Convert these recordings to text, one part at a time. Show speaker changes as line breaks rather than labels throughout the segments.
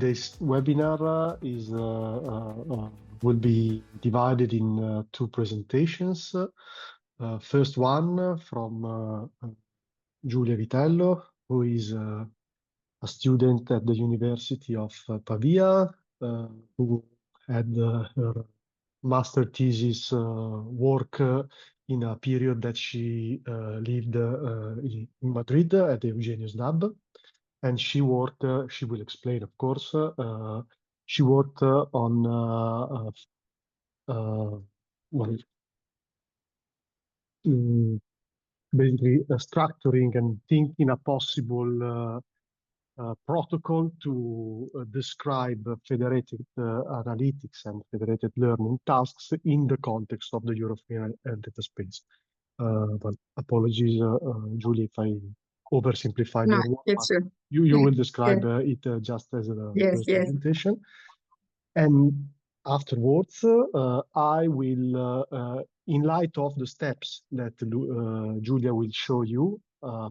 Today's webinar will be divided in two presentations. First one from Giulia Vitello, who is a student at the University of Pavia, who had her master thesis work in a period that she lived in Madrid at the Eugenius Lab. And she worked, she will explain, of course, she worked on basically structuring and thinking a possible protocol to describe federated analytics and federated learning tasks in the context of the European data space. But apologies, Julie, if I oversimplified your work. You will describe it just as a presentation. And afterwards, I will, in light of the steps that Giulia will show you,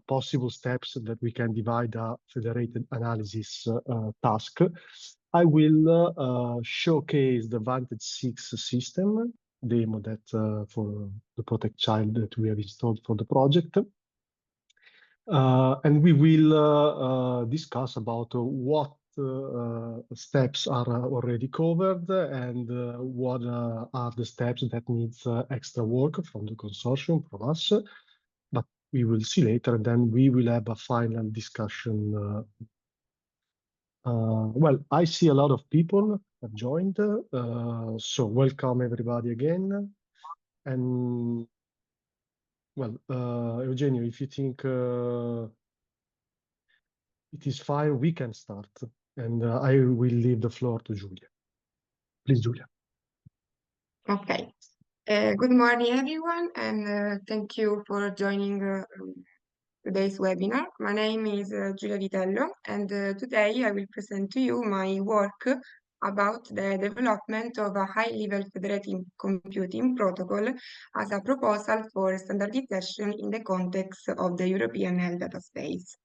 possible steps that we can divide a federated analysis task, I will showcase the Vantage 6 system demo that for the Protect Child that we have installed for the project. And we will discuss about what steps are already covered and what are the steps that needs extra work from the consortium, from us. But we will see later, and then we will have a final discussion. Well, I see a lot of people have joined, so welcome everybody again. And well, Eugenio, if you think it is fine, we can start. And I will leave the floor to Giulia. Please, Giulia.
Okay. Good morning, everyone, and thank you for joining today's webinar. My name is Giulia Vitello, and today I will present to you my work about the development of a high-level federated computing protocol as a proposal for standardization in the context of the European health data space.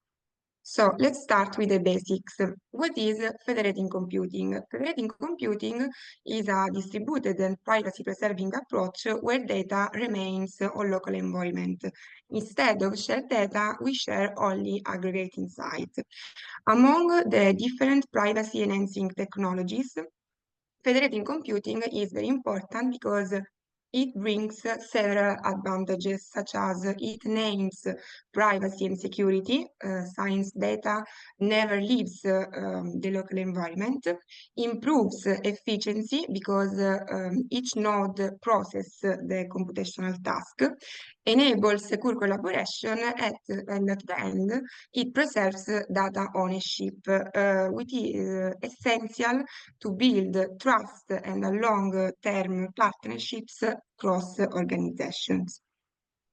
So let's start with the basics. What is federated computing? Federated computing is a distributed and privacy-preserving approach where data remains on local environment. Instead of shared data, we share only aggregate insight. Among the different privacy-enhancing technologies, federated computing is very important because it brings several advantages, such as it names privacy and security. Science data never leaves the local environment, improves efficiency because each node processes the computational task, enables secure collaboration, and at the end, it preserves data ownership, which is essential to build trust and long-term partnerships across organizations.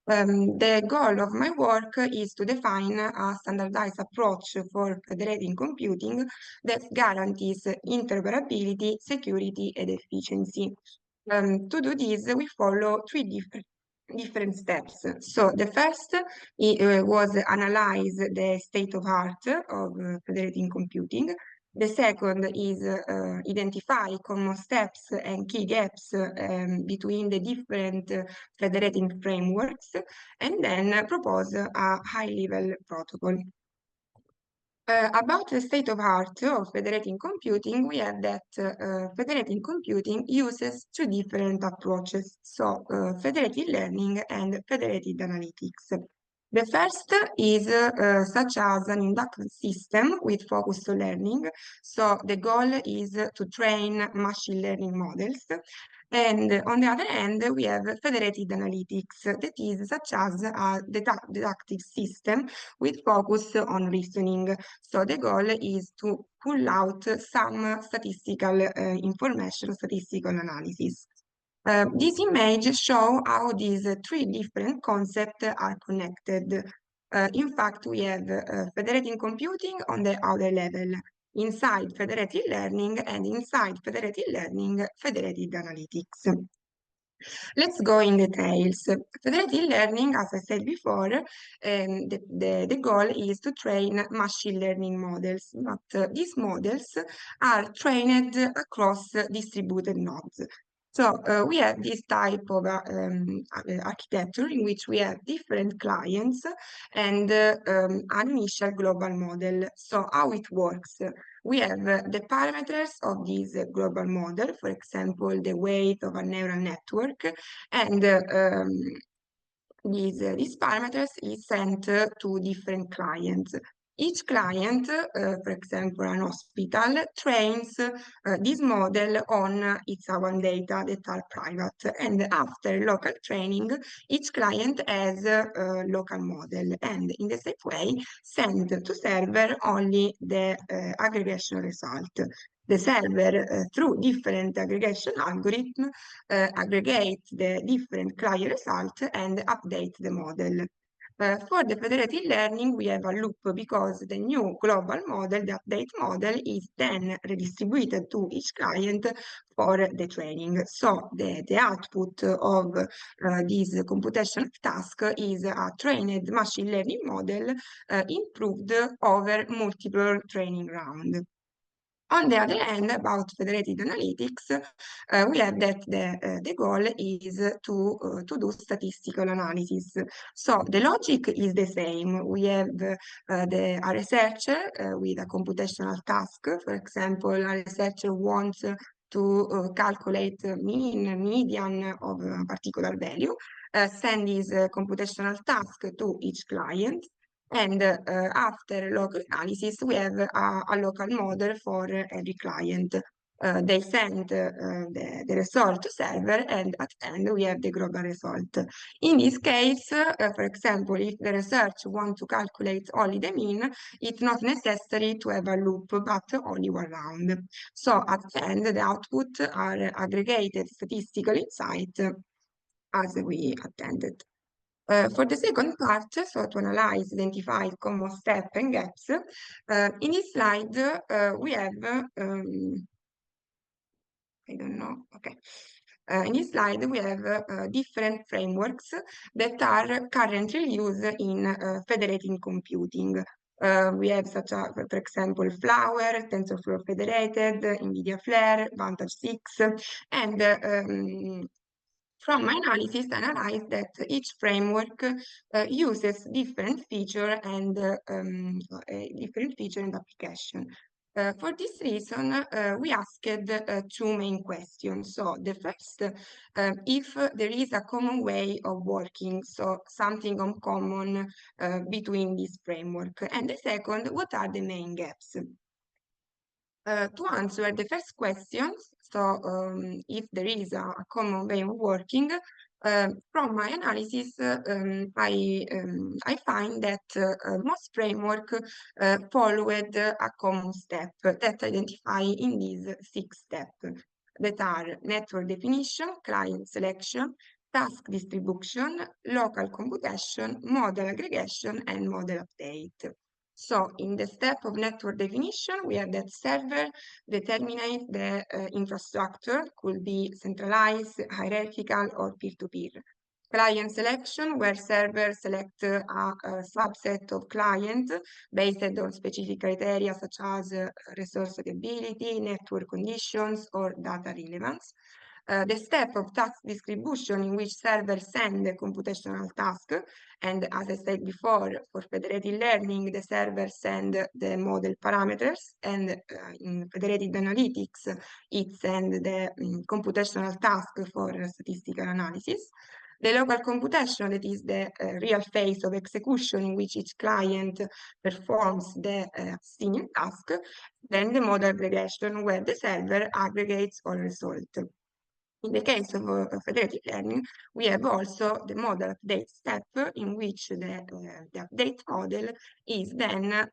The goal of my work is to define a standardized approach for federated computing that guarantees interoperability, security, and efficiency. To do this, we follow three different steps. So the first was analyze the state of art of federated computing. The second is identify common steps and key gaps between the different federating frameworks, and then propose a high-level protocol. About the state of art of federated computing, we have that federated computing uses two different approaches, so federated learning and federated analytics. The first is such as an inductive system with focus on learning. So the goal is to train machine learning models. And on the other hand, we have federated analytics, that is such as a deductive system with focus on reasoning. So the goal is to pull out some statistical information, statistical analysis. This image shows how these three different concepts are connected. In fact, we have federated computing on the outer level, inside federated learning, and inside federated learning, federated analytics. Let's go in details. Federated learning, as I said before, the goal is to train machine learning models, but these models are trained across distributed nodes. So we have this type of architecture in which we have different clients and an initial global model. So how it works? We have the parameters of this global model, for example, the weight of a neural network, and these parameters is sent to different clients. Each client, for example, an hospital, trains this model on its own data that are private. And after local training, each client has a local model, and in the same way, send to server only the aggregation result. The server, through different aggregation algorithms, aggregate the different client results and update the model. For the federated learning, we have a loop because the new global model, the update model, is then redistributed to each client for the training. So the output of this computational task is a trained machine learning model improved over multiple training rounds. On the other hand, about federated analytics, we have that the goal is to do statistical analysis. So the logic is the same. We have a researcher with a computational task. For example, a researcher wants to calculate mean, median of a particular value, send this computational task to each client. And after local analysis, we have a local model for every client. They send the result to server, and at the end we have the global result. In this case, for example, if the research wants to calculate only the mean, it's not necessary to have a loop, but only one round. So at the end, the output are aggregated statistical insight as we attended. For the second part, so to analyze, identify common steps and gaps, in this slide we have, I don't know, okay. In this slide, we have different frameworks that are currently used in federated computing. We have such as, for example, Flower, TensorFlow Federated, NVIDIA Flare, Vantage 6, and from my analysis, I analyzed that each framework uses different feature and application. For this reason, we asked two main questions. So the first, if there is a common way of working, so something in common between this framework. And the second, what are the main gaps? To answer the first question, so if there is a common way of working, from my analysis, I find that most framework followed a common step that identify in these 6 steps that are network definition, client selection, task distribution, local computation, model aggregation, and model update. So in the step of network definition, we have that server determine the infrastructure, could be centralized, hierarchical, or peer-to-peer. Client selection, where servers select a subset of clients based on specific criteria such as resource availability, network conditions, or data relevance. The step of task distribution in which servers send the computational task, and as I said before, for federated learning, the server send the model parameters, and in federated analytics, it send the computational task for statistical analysis. The local computation, that is the real phase of execution in which each client performs the single task. Then the model aggregation, where the server aggregates all results. In the case of federated learning, we have also the model update step in which the update model is then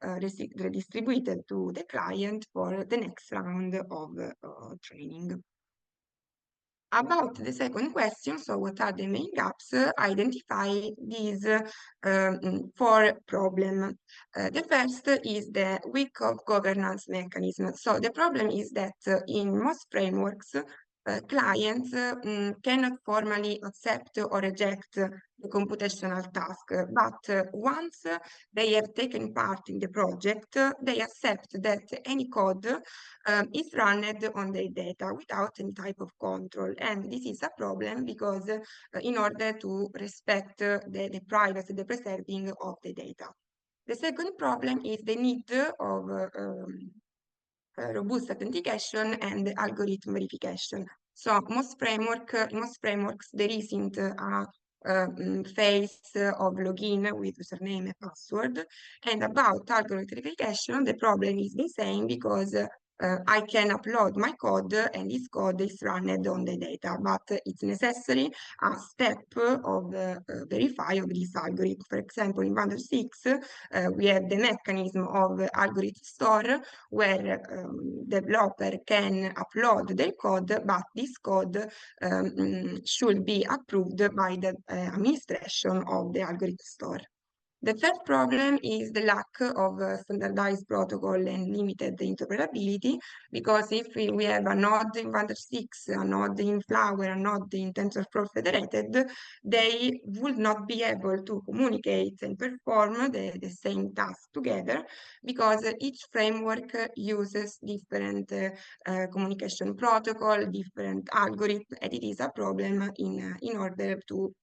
redistributed to the client for the next round of training. About the second question, so what are the main gaps? Identify these 4 problems. The first is the weak of governance mechanism. So the problem is that in most frameworks, clients cannot formally accept or reject the computational task, but once they have taken part in the project, they accept that any code is run on their data without any type of control. And this is a problem because in order to respect the privacy, the preserving of the data. The second problem is the need of robust authentication and algorithm verification. So most frameworks, there isn't a phase of login with username and password. And about algorithm verification, the problem is the same because I can upload my code and this code is run on the data, but it's necessary a step of verify of this algorithm. For example, in Windows 6, we have the mechanism of algorithm store where developer can upload their code, but this code should be approved by the administration of the algorithm store. The third problem is the lack of standardized protocol and limited interoperability, because if we have a node in Windows 6, a node in Flower, a node in TensorFlow Federated, they would not be able to communicate and perform the same task together, because each framework uses different communication protocol, different algorithm, and it is a problem in order to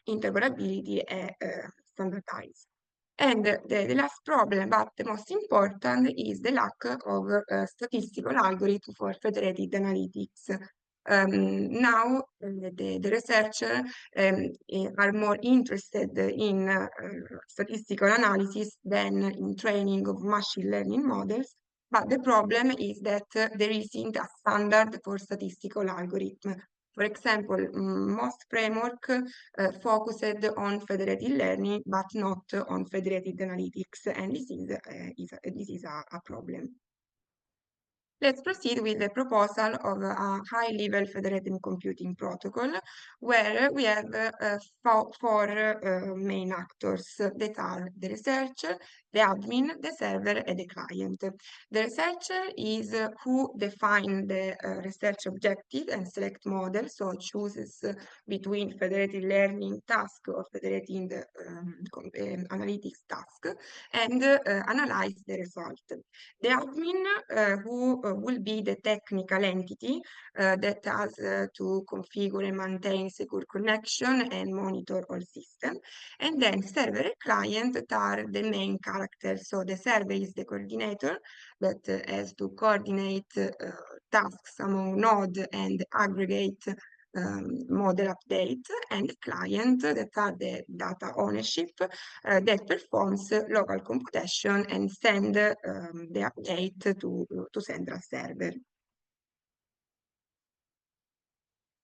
interoperability and standardized. And the last problem, but the most important, is the lack of statistical algorithm for federated analytics. Now, the researchers are more interested in statistical analysis than in training of machine learning models. But the problem is that there isn't a standard for statistical algorithm. For example, most frameworks focused on federated learning, but not on federated analytics, and this is a problem. Let's proceed with the proposal of a high-level federated computing protocol, where we have four main actors that are the researcher, the admin, the server, and the client. The researcher is who defines the research objective and select model, so chooses between federated learning task or federated analytics task, and analyze the result. The admin, who will be the technical entity that has to configure and maintain secure connection and monitor all systems. And then server and client that are the main characters. So the server is the coordinator that has to coordinate tasks among nodes and aggregate model update, and client that are the data ownership that performs local computation and send the update to central server.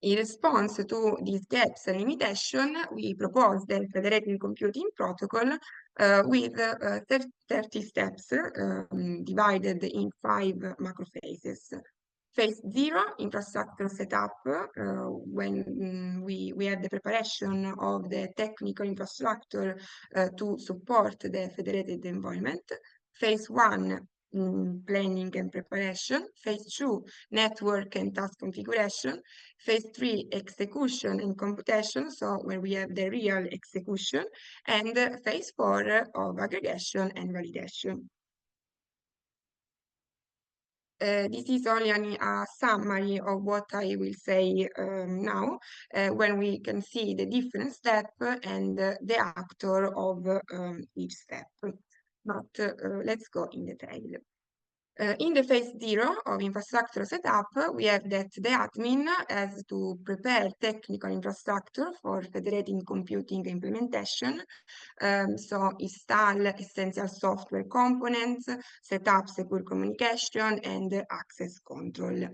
In response to these gaps and limitations, we propose the federated computing protocol with 30 steps divided in 5 macro phases. Phase 0, infrastructure setup, when we have the preparation of the technical infrastructure to support the federated environment. Phase 1, planning and preparation. Phase 2, network and task configuration. Phase 3, execution and computation, so where we have the real execution. And phase 4 of aggregation and validation. This is only a summary of what I will say now, when we can see the different steps and the actor of each step. But let's go in detail. In the phase 0 of infrastructure setup, we have that the admin has to prepare technical infrastructure for federated computing implementation. So install essential software components, set up secure communication, and access control.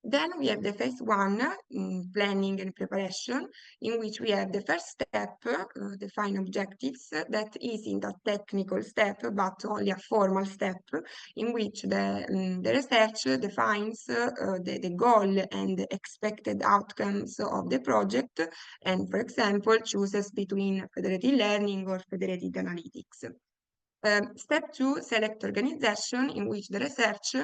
Then we have the phase 1, planning and preparation, in which we have the first step, define objectives, that isn't a technical step, but only a formal step, in which the research defines the goal and the expected outcomes of the project, and, for example, chooses between federated learning or federated analytics. Step 2, select organization, in which the research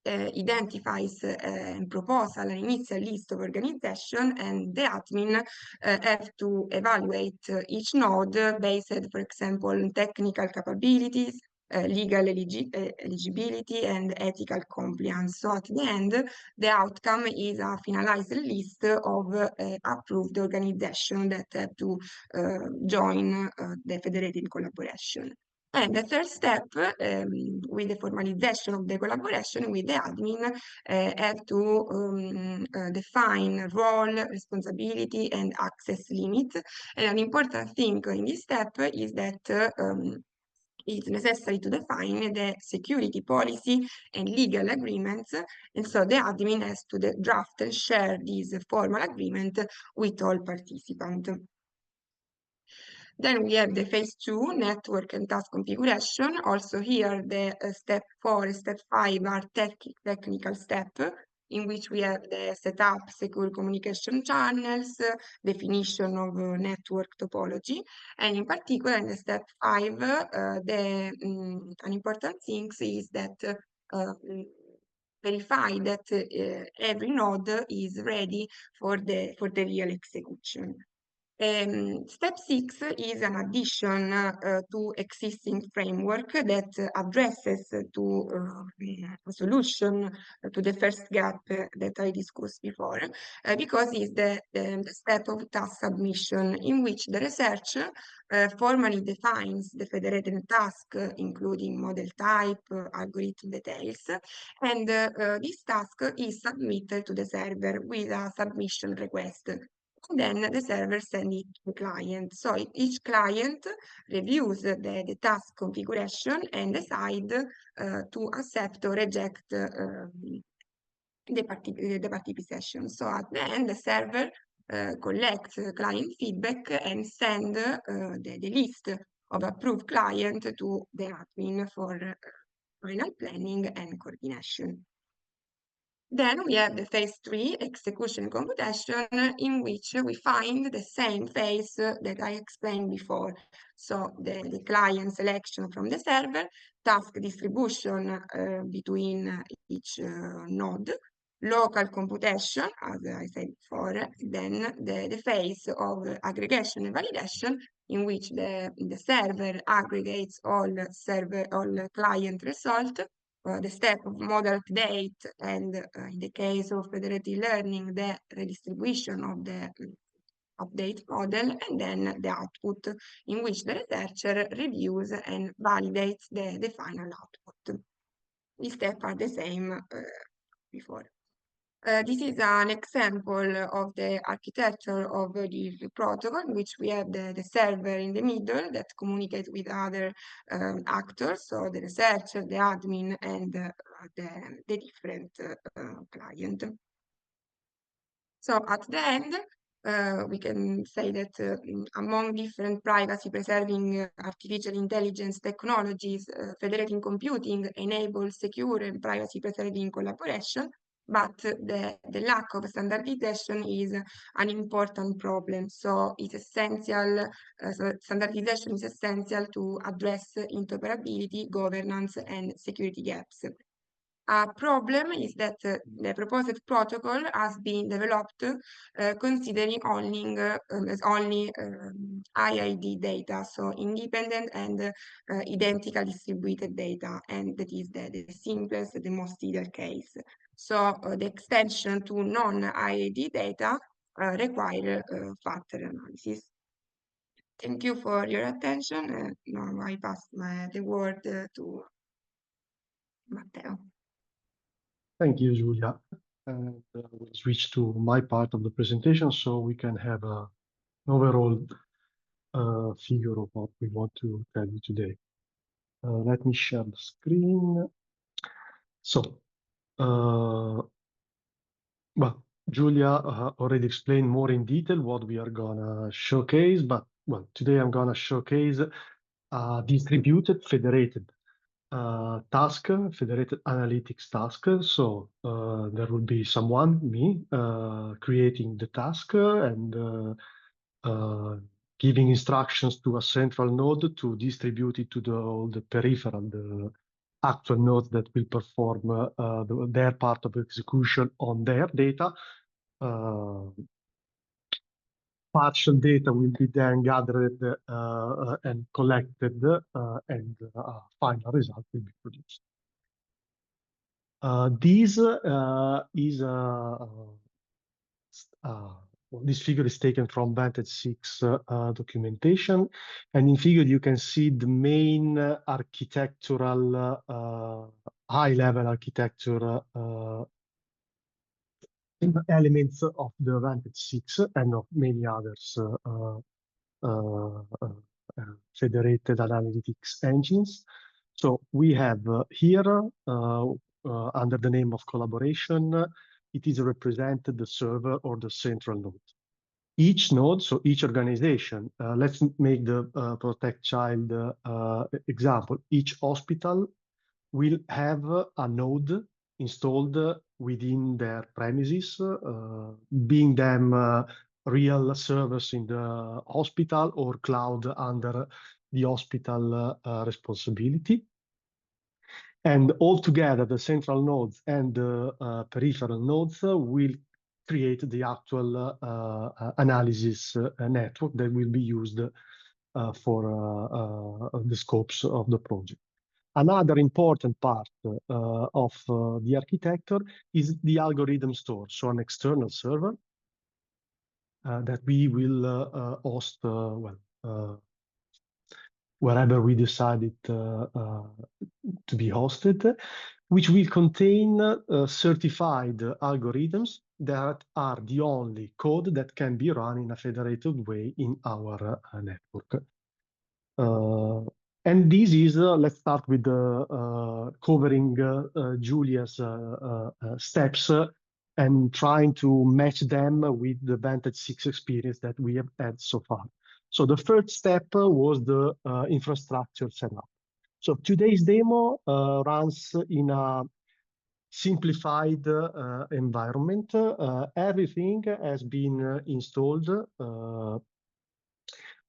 identifies and proposes an initial list of organization, and the admin have to evaluate each node based, for example, on technical capabilities, legal eligibility, and ethical compliance. So at the end, the outcome is a finalized list of approved organizations that have to join the federated collaboration. And the third step, with the formalization of the collaboration with the admin, have to define role, responsibility, and access limit. And an important thing in this step is that it's necessary to define the security policy and legal agreements, and so the admin has to draft and share this formal agreement with all participants. Then we have the phase 2, network and task configuration. Also here, the step 4 and step 5 are technical steps, in which we have the setup, secure communication channels, definition of network topology, and in particular in the step 5, an important thing is that verify that every node is ready for the real execution. Step 6 is an addition to existing framework that addresses to a solution to the first gap that I discussed before, because it's the step of task submission, in which the researcher formally defines the federated task, including model type, algorithm details, and this task is submitted to the server with a submission request. And then the server sends it to the client. So each client reviews the task configuration and decide to accept or reject the participation. So at the end, the server collects client feedback and send the list of approved client to the admin for final planning and coordination. Then we have the phase 3, execution computation, in which we find the same phase that I explained before. So the client selection from the server, task distribution between each node, local computation, as I said before, then the phase of aggregation and validation, in which the server aggregates all client results, the step of model update, and in the case of federated learning, the redistribution of the update model, and then the output, in which the researcher reviews and validates the final output. These steps are the same before. This is an example of the architecture of the protocol, in which we have the server in the middle that communicates with other actors, so the researcher, the admin, and the different client. So at the end, we can say that among different privacy-preserving artificial intelligence technologies, federated computing enables secure and privacy-preserving collaboration, but the lack of standardization is an important problem. So it's essential, standardization is essential to address interoperability, governance, and security gaps. A problem is that the proposed protocol has been developed considering only IID data, so independent and identical distributed data, and that is the simplest, the most ideal case. So the extension to non-IID data require further analysis. Thank you for your attention. Now I pass the word to Matteo.
Thank you, Giulia. And we'll switch to my part of the presentation so we can have an overall figure of what we want to tell you today. Let me share the screen. So, well, Giulia already explained more in detail what we are gonna showcase, but well, today I'm gonna showcase a distributed federated task, federated analytics task. So there will be someone, me, creating the task and giving instructions to a central node to distribute it to all the peripheral, actual nodes that will perform their part of execution on their data. Partial data will be then gathered and collected, and final result will be produced. This figure is taken from Vantage 6 documentation, and in figure you can see the main architectural, high-level architecture elements of the Vantage 6 and of many others federated analytics engines. So we have here, under the name of collaboration, it is represented the server or the central node. Each node, so each organization, let's make the Protect Child example. Each hospital will have a node installed within their premises, being them real servers in the hospital or cloud under the hospital responsibility. And altogether, the central nodes and the peripheral nodes will create the actual analysis network that will be used for the scopes of the project. Another important part of the architecture is the algorithm store, so an external server that we will host, wherever we decide it to be hosted, which will contain certified algorithms that are the only code that can be run in a federated way in our network. And this is, let's start with covering Giulia's steps and trying to match them with the Vantage 6 experience that we have had so far. So the first step was the infrastructure setup. So today's demo runs in a simplified environment. Everything has been installed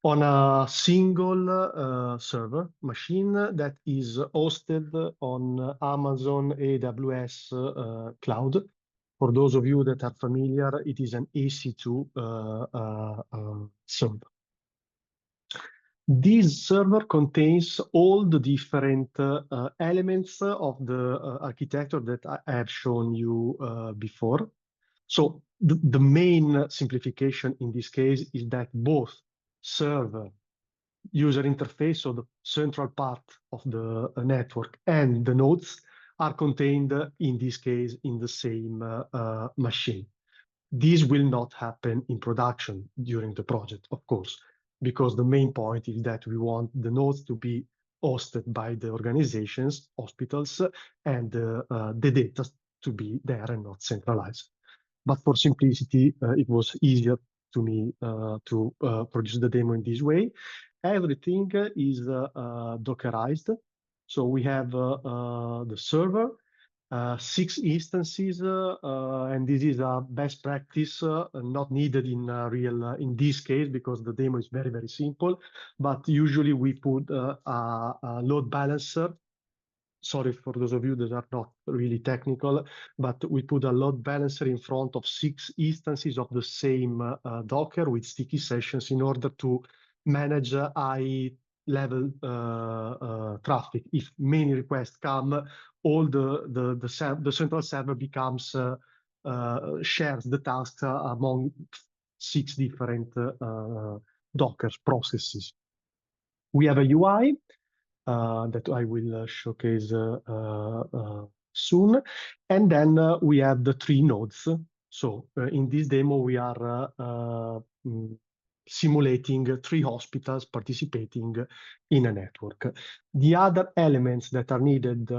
on a single server machine that is hosted on Amazon AWS cloud. For those of you that are familiar, it is an EC2 server. This server contains all the different elements of the architecture that I have shown you before. So the main simplification in this case is that both server, user interface, so the central part of the network, and the nodes are contained, in this case, in the same machine. This will not happen in production during the project, of course, because the main point is that we want the nodes to be hosted by the organizations, hospitals, and the data to be there and not centralized. But for simplicity, it was easier to me to produce the demo in this way. Everything is Dockerized. So we have the server, 6 instances, and this is a best practice, not needed in in this case because the demo is very, very simple. But usually we put a load balancer. Sorry for those of you that are not really technical, but we put a load balancer in front of 6 instances of the same Docker with sticky sessions in order to manage high-level traffic. If many requests come, all the central server becomes shares the tasks among 6 different Docker processes. We have a UI that I will showcase soon. And then we have the 3 nodes. So in this demo, we are simulating 3 hospitals participating in a network. The other elements that are needed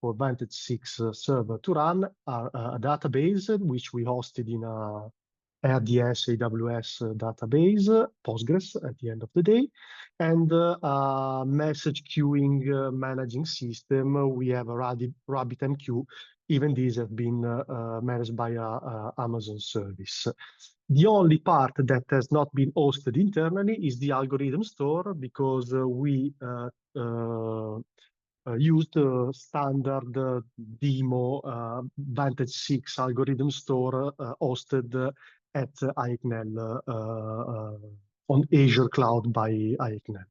for Vantage 6 server to run are a database, which we hosted in a EHDS AWS database, Postgres at the end of the day, and a message queuing managing system. We have a RabbitMQ. Even these have been managed by an Amazon service. The only part that has not been hosted internally is the algorithm store, because we used standard demo Vantage 6 algorithm store hosted at ICNL on Azure Cloud by ICNL.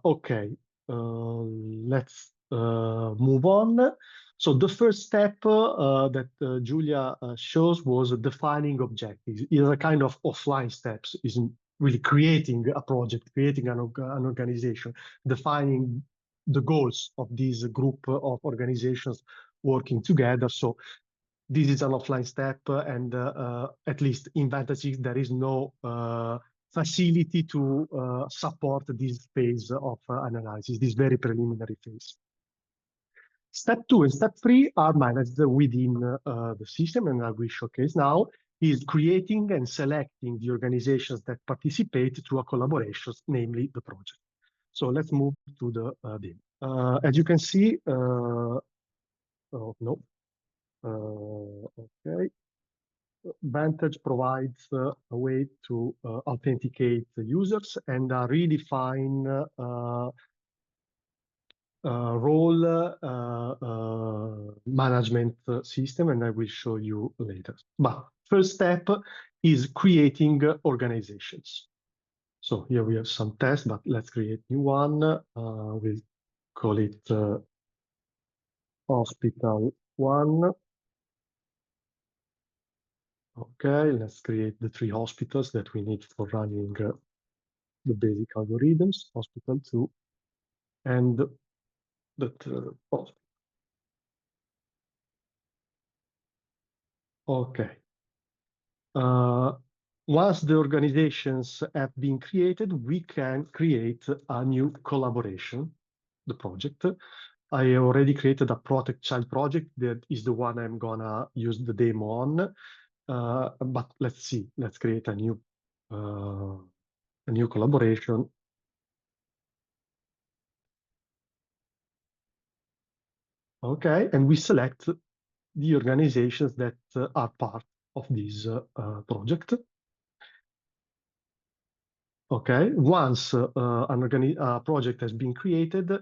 Okay, let's move on. So the first step that Giulia shows was defining objectives. It's a kind of offline steps, isn't really creating a project, creating an organization, defining the goals of this group of organizations working together. So this is an offline step, and at least in Vantage, there is no facility to support this phase of analysis, this very preliminary phase. Step 2 and step 3 are managed within the system, and I will showcase now, is creating and selecting the organizations that participate to a collaboration, namely the project. So let's move to the demo. As you can see, okay. Vantage provides a way to authenticate the users and a really fine role management system, and I will show you later. But first step is creating organizations. So here we have some tests, but let's create new one. We'll call it Hospital 1. Okay, let's create the 3 hospitals that we need for running the basic algorithms, Hospital 2, and the third hospital. Okay. Once the organizations have been created, we can create a new collaboration, the project. I already created a Protect Child project that is the one I'm gonna use the demo on. But let's see, let's create a new collaboration. Okay, and we select the organizations that are part of this project. Okay, once a project has been created,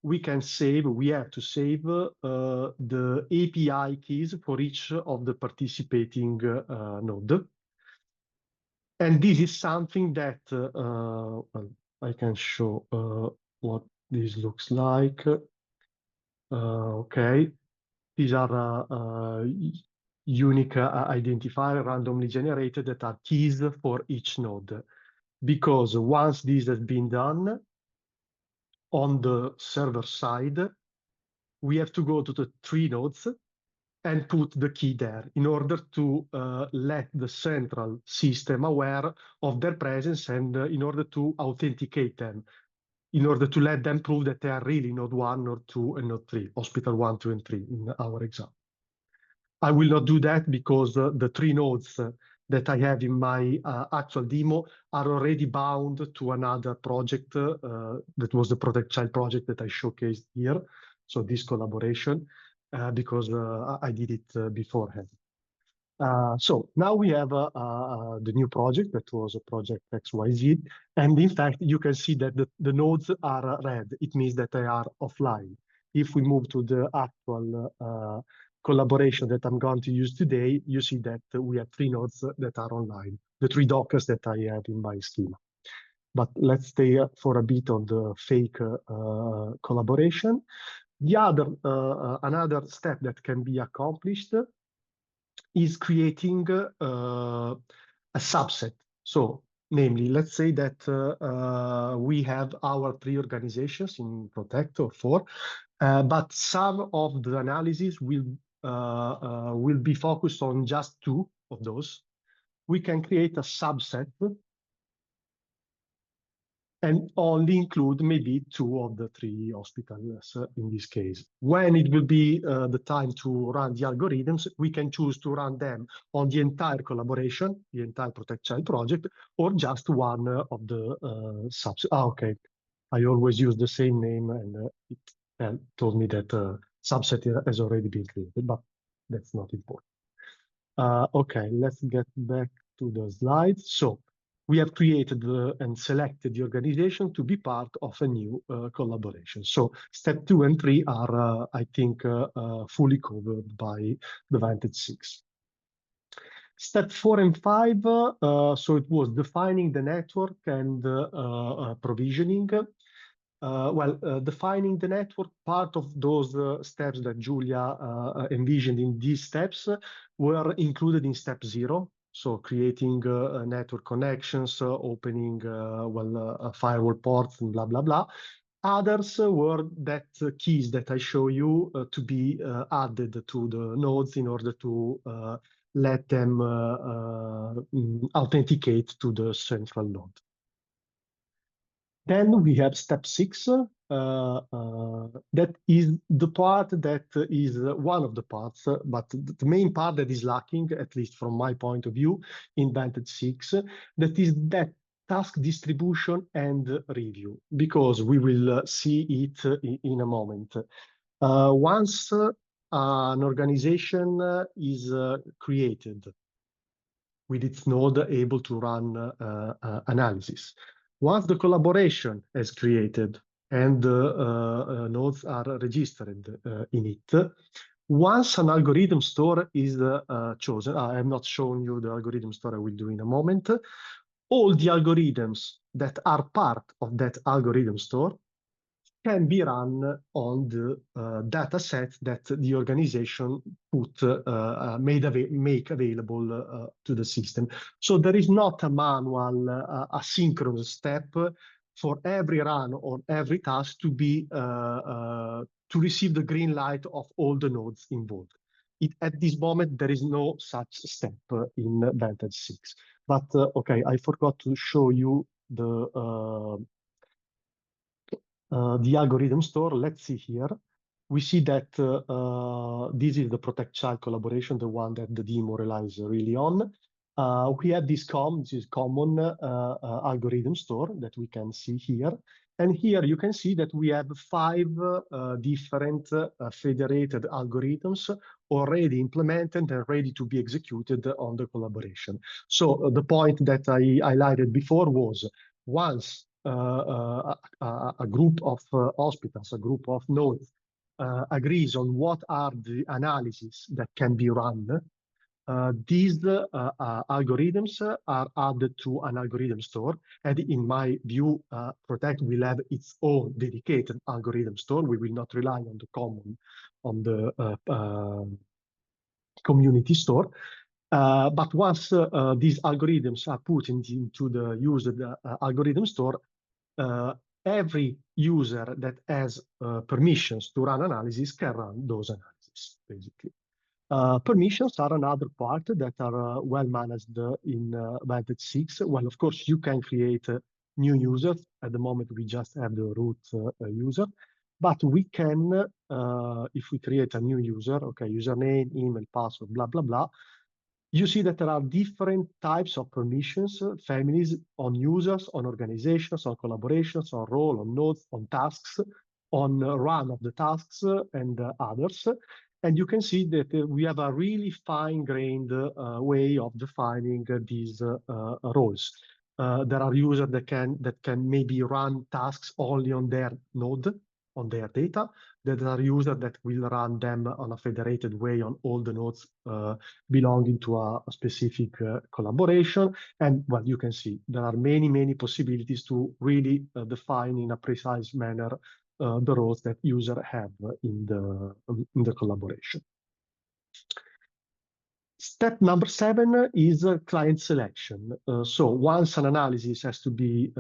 we have to save the API keys for each of the participating node. And this is something that well, I can show what this looks like. Okay, these are unique identifier randomly generated that are keys for each node. Because once this has been done on the server side, we have to go to the 3 nodes and put the key there in order to let the central system aware of their presence and in order to authenticate them, in order to let them prove that they are really node 1, node 2, and node 3, hospital 1, 2, and 3 in our example. I will not do that because the 3 nodes that I have in my actual demo are already bound to another project that was the Protect Child project that I showcased here. So this collaboration, because I did it beforehand. So now we have the new project that was a project XYZ. And in fact, you can see that the nodes are red. It means that they are offline. If we move to the actual collaboration that I'm going to use today, you see that we have 3 nodes that are online, the 3 Dockers that I have in my schema. But let's stay for a bit on the fake collaboration. The other, another step that can be accomplished is creating a subset. So, namely, let's say that we have our 3 organizations in Protect or 4, but some of the analysis will be focused on just 2 of those. We can create a subset and only include maybe 2 of the 3 hospitals in this case. When it will be the time to run the algorithms, we can choose to run them on the entire collaboration, the entire Protect Child project, or just one of the subsets. Okay, I always use the same name, and it told me that subset has already been created, but that's not important. Okay, let's get back to the slides. So we have created and selected the organization to be part of a new collaboration. So step 2 and 3 are, I think, fully covered by the Vantage 6. Step 4 and 5, so it was defining the network and provisioning. Defining the network, part of those steps that Giulia envisioned in these steps were included in step 0. So creating network connections, opening firewall ports, and blah, blah, blah. Others were that keys that I show you to be added to the nodes in order to let them authenticate to the central node. Then we have step 6. That is the part that is one of the parts, but the main part that is lacking, at least from my point of view, in Vantage 6, that is that task distribution and review, because we will see it in a moment. Once an organization is created with its node able to run analysis, once the collaboration is created and nodes are registered in it, once an algorithm store is chosen, I have not shown you the algorithm store, I will do in a moment, all the algorithms that are part of that algorithm store can be run on the data set that the organization make available to the system. So there is not a manual asynchronous step for every run or every task to be to receive the green light of all the nodes involved. At this moment, there is no such step in Vantage 6. But okay, I forgot to show you the algorithm store. Let's see here. We see that this is the protect child collaboration, the one that the demo relies really on. We have this common algorithm store that we can see here. And here you can see that we have 5 different federated algorithms already implemented and ready to be executed on the collaboration. So the point that I highlighted before was once a group of hospitals, a group of nodes agrees on what are the analyses that can be run, these algorithms are added to an algorithm store. And in my view, Protect will have its own dedicated algorithm store. We will not rely on the common, on the community store. But once these algorithms are put into the used algorithm store, every user that has permissions to run analysis can run those analyses, basically. Permissions are another part that are well managed in Vantage 6. Well, of course, you can create new users. At the moment, we just have the root user. But we can, if we create a new user, okay, username, email, password, blah, blah, blah, you see that there are different types of permissions, families on users, on organizations, on collaborations, on role, on nodes, on tasks, on run of the tasks, and others. And you can see that we have a really fine-grained way of defining these roles. There are users that can maybe run tasks only on their node, on their data. There are users that will run them on a federated way on all the nodes belonging to a specific collaboration. And well, you can see there are many, many possibilities to really define in a precise manner the roles that users have in the collaboration. Step number 7 is client selection. So once an analysis has to be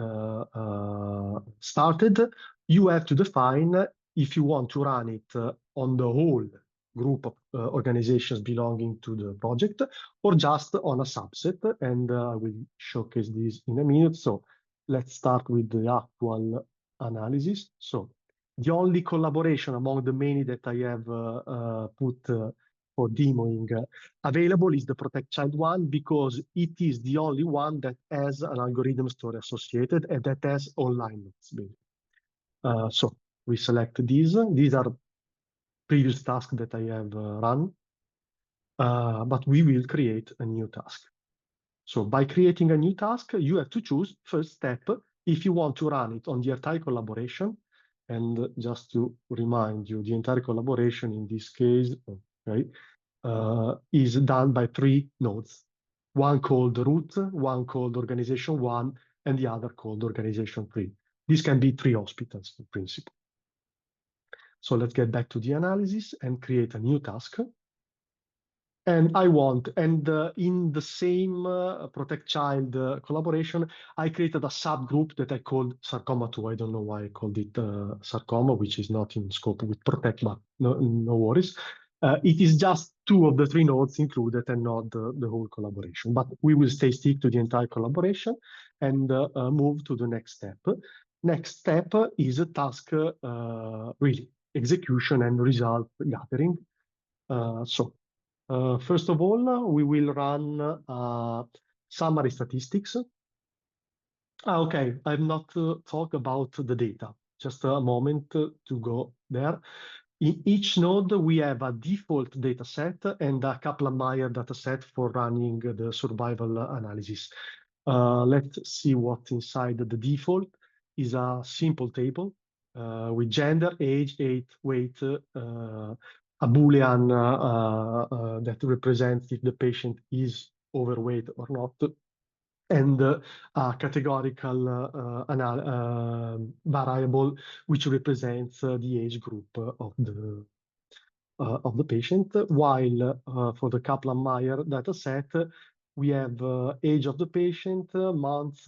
started, you have to define if you want to run it on the whole group of organizations belonging to the project or just on a subset. And I will showcase this in a minute. So let's start with the actual analysis. So the only collaboration among the many that I have put for demoing available is the Protect Child one, because it is the only one that has an algorithm store associated and that has online nodes. So we select these. These are previous tasks that I have run, but we will create a new task. So by creating a new task, you have to choose first step if you want to run it on the entire collaboration. And just to remind you, the entire collaboration in this case, okay, is done by 3 nodes. One called root, one called organization 1, and the other called organization 3. This can be 3 hospitals in principle. So let's get back to the analysis and create a new task. And in the same Protect Child collaboration, I created a subgroup that I called Sarcoma 2. I don't know why I called it Sarcoma, which is not in scope with Protect, but no worries. It is just 2 of the 3 nodes included and not the whole collaboration. But we will stick to the entire collaboration and move to the next step. Next step is a task really execution and result gathering. First of all, we will run summary statistics. Okay, I've not talked about the data. Just a moment to go there. In each node, we have a default data set and a Kaplan-Meier data set for running the survival analysis. Let's see what inside the default is a simple table with gender, age, weight, a Boolean that represents if the patient is overweight or not, and a categorical variable which represents the age group of the patient. While for the Kaplan-Meier dataset, we have age of the patient, month,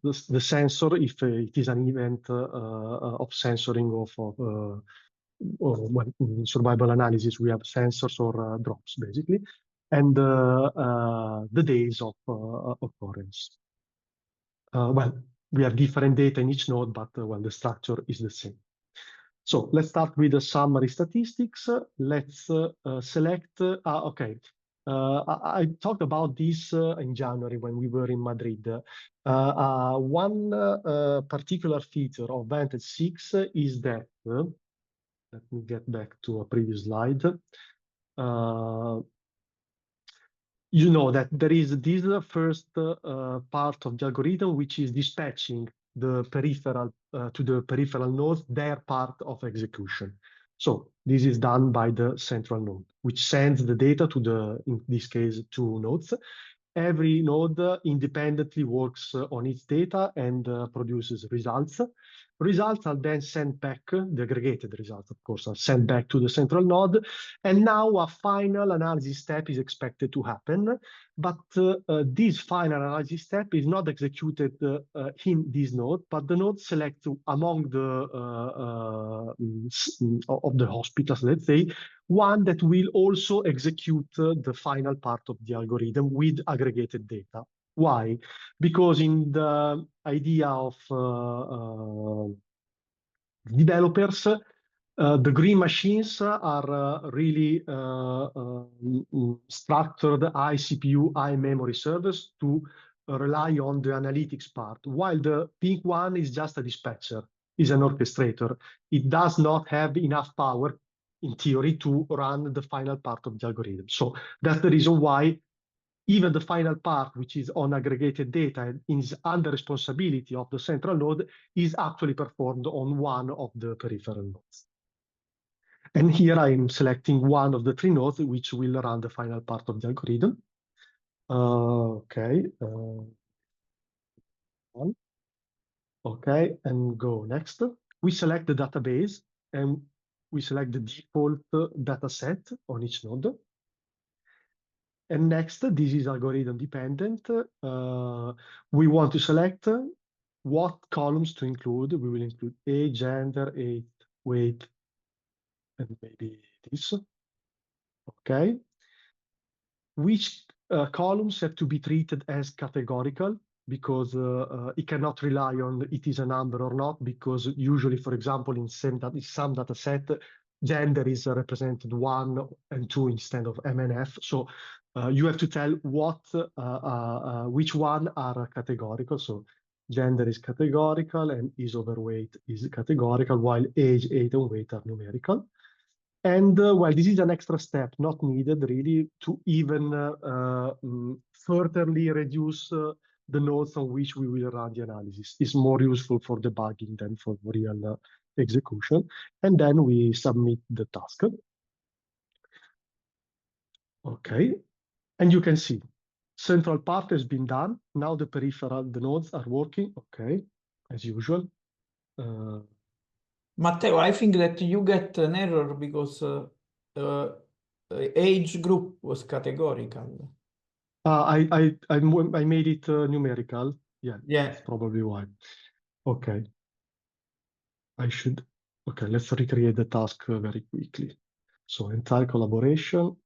the sensor, if it is an event of censoring or in survival analysis, we have sensors or drops, basically, and the days of occurrence. Well, we have different data in each node, but well, the structure is the same. So let's start with the summary statistics. Let's select, okay. I talked about this in January when we were in Madrid. One particular feature of Vantage 6 is that, let me get back to a previous slide. You know that there is this first part of the algorithm, which is dispatching the peripheral to the peripheral nodes, their part of execution. So this is done by the central node, which sends the data to the, in this case, 2 nodes. Every node independently works on its data and produces results. Results are then sent back, the aggregated results, of course, are sent back to the central node. And now a final analysis step is expected to happen. But this final analysis step is not executed in this node, but the node selects among the of the hospitals, let's say, one that will also execute the final part of the algorithm with aggregated data. Why? Because in the idea of developers, the green machines are really structured high CPU, high memory servers to rely on the analytics part, while the pink one is just a dispatcher, is an orchestrator. It does not have enough power, in theory, to run the final part of the algorithm. So that's the reason why even the final part, which is on aggregated data and is under responsibility of the central node, is actually performed on one of the peripheral nodes. And here I'm selecting one of the 3 nodes which will run the final part of the algorithm. Okay. Okay, and go next. We select the database and we select the default data set on each node. And next, this is algorithm dependent. We want to select what columns to include. We will include age, gender, age, weight, and maybe this. Okay. Which columns have to be treated as categorical, because it cannot rely on it is a number or not, because usually, for example, in some data set, gender is represented 1 and 2 instead of M and F. So you have to tell what which one are categorical. So gender is categorical and is overweight is categorical, while age, and weight are numerical. And well, this is an extra step, not needed really, to even furtherly reduce the nodes on which we will run the analysis. It's more useful for debugging than for real execution. And then we submit the task. Okay, and you can see central part has been done. Now the nodes are working. Okay, as usual.
Matteo, I think that you get an error because age group was categorical.
I made it numerical. Yeah,
Yeah.
that's probably why. Okay. Okay, let's recreate the task very quickly. So entire collaboration,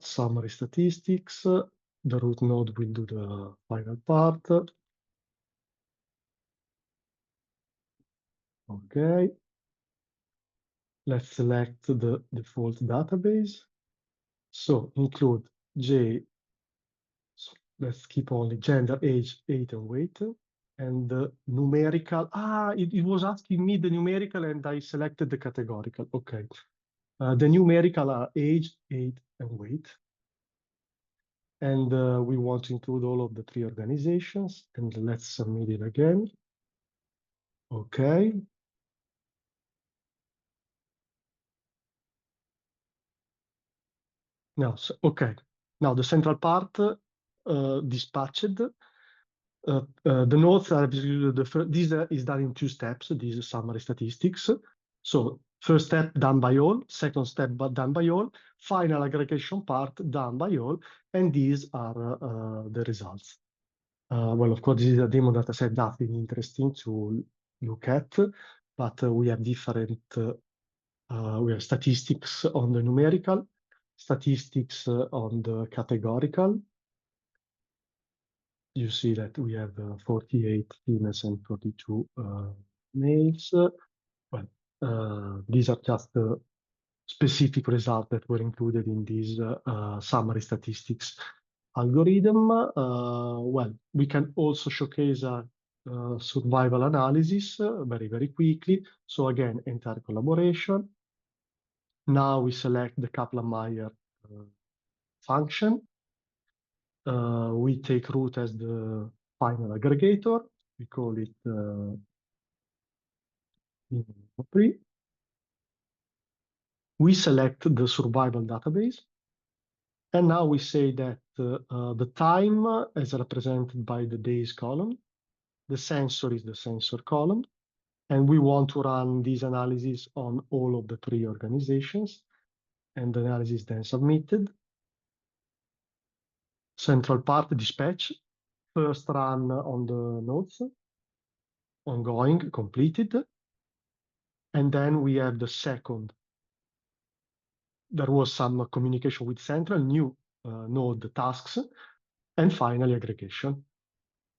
summary statistics, the root node will do the final part. Okay. Let's select the default database. So include let's keep only gender, age, age, and weight. And the numerical, it was asking me the numerical and I selected the categorical. Okay. The numerical are age, age, and weight. And we want to include all of the 3 organizations. And let's submit it again. Okay. Now, okay. Now the central part dispatched. The notes are this is done in 2 steps. This is summary statistics. So first step done by all, second step done by all, final aggregation part done by all, and these are the results. Well, of course, this is a demo data set, nothing interesting to look at, but we have different, we have statistics on the numerical, statistics on the categorical. You see that we have 48 females and 42 males. Well, these are just the specific results that were included in this summary statistics algorithm. Well, we can also showcase a survival analysis very, very quickly. So again, entire collaboration. Now we select the Kaplan-Meier function. We take root as the final aggregator. We call it we select the survival database. And now we say that the time is represented by the days column. The sensor is the sensor column. And we want to run this analysis on all of the 3 organizations. And the analysis then submitted. Central part dispatch. First run on the nodes. Ongoing, completed. And then we have the second. There was some communication with central, new node tasks, and finally aggregation.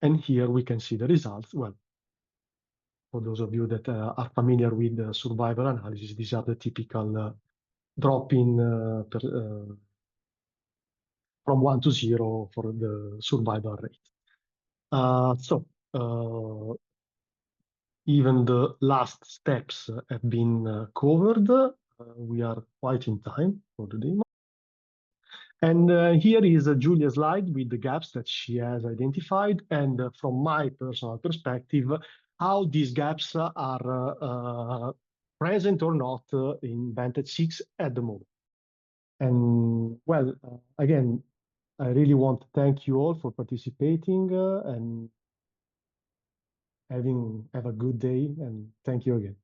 And here we can see the results. Well, for those of you that are familiar with the survival analysis, these are the typical drop-in from 1 to 0 for the survival rate. Even the last steps have been covered. We are quite in time for the demo. And here is Giulia's slide with the gaps that she has identified. And from my personal perspective, how these gaps are present or not in Vantage 6 at the moment. And well, again, I really want to thank you all for participating and have a good day. And thank you again.